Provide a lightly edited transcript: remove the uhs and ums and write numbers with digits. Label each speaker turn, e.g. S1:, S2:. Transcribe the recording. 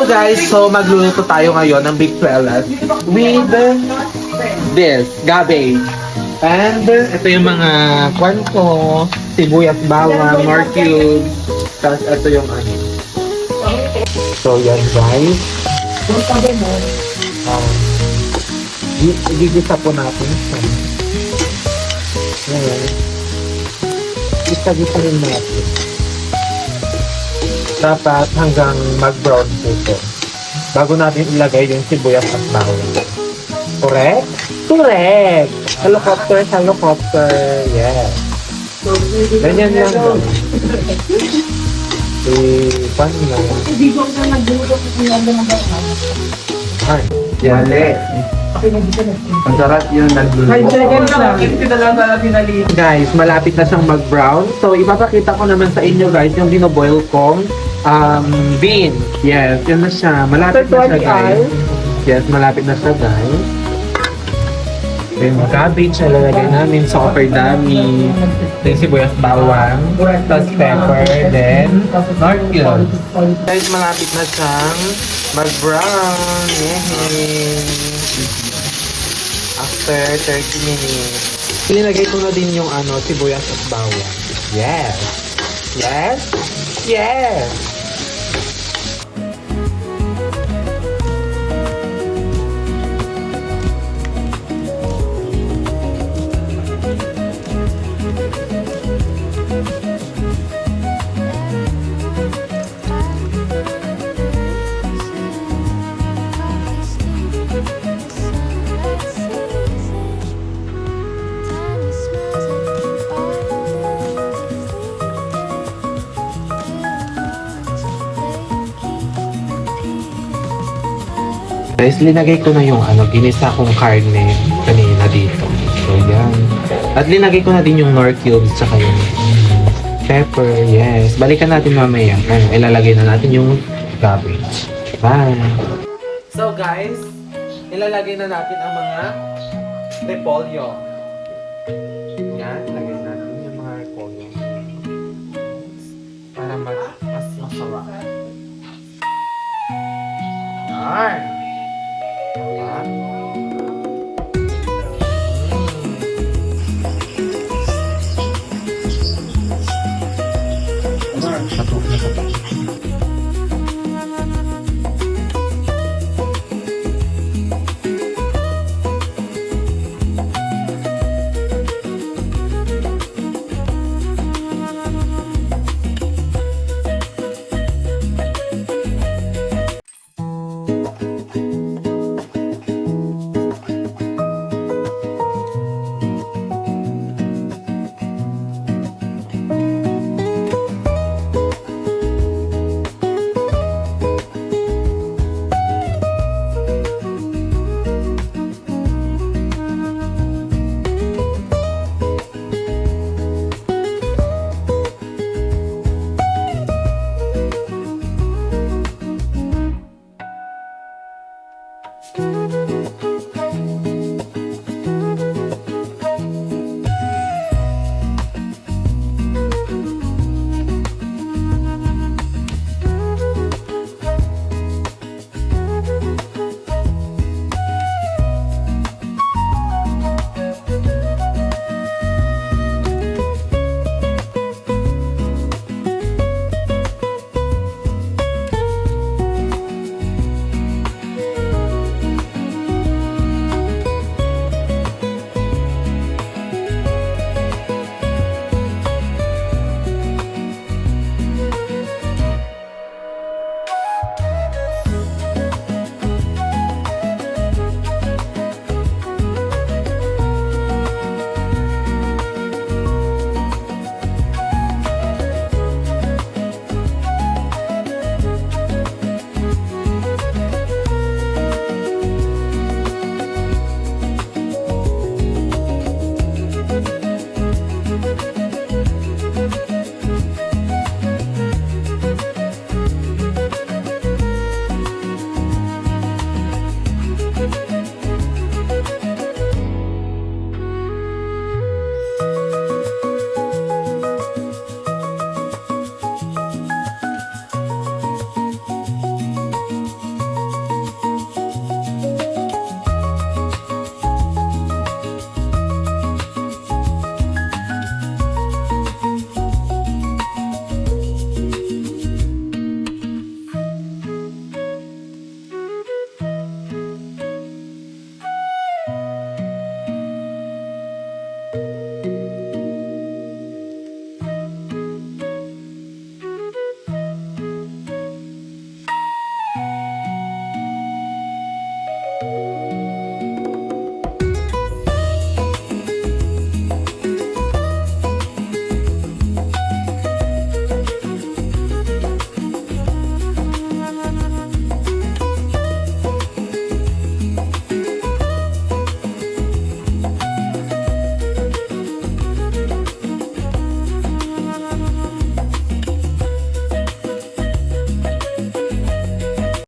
S1: guys, so magluluto tayo ngayon ng big quellas with this, gabi. And ito yung mga kwan ko, sibuyas, bawang, nor cubes. Tapos ito yung ano. So yan guys. Igigisa po natin. Ngayon. Isa-gisa rin natin. Dapat hanggang mag-brown po ito. Bago natin ilagay yung sibuyas at bawang. Correct? Correct! Helicopter, helicopter. Yes. Ganyan lang daw. Paano lang? Ay, yale. Ang sarap yun, nagluluto. Guys, malapit na siyang mag-brown. So, ipapakita ko naman sa inyo guys yung dinoboil kong beans. Yes, yun na siya. Malapit na siya guys. Yes, malapit na siya guys. Yung cabbage na lalagay namin, super dami. Yung sibuyas, bawang, tapos pepper, then nor cubes. Guys, malapit na siyang mag-brown. Yay! After 30 minutes. Ilinagay ko na din yung sibuyas at bawang. Yes! Yes! Yes! Guys, linagay ko na yung ginisa kong karne kanina dito. So, yan. At linagay ko na din yung nor cubes tsaka yung pepper. Yes. Balikan natin mamaya. Ilalagay na natin yung cabbage. Bye! So, guys, ilalagay na natin ang mga repolyo. Yan. Ilagay natin yung mga repolyo. Para mas masarap. Yan.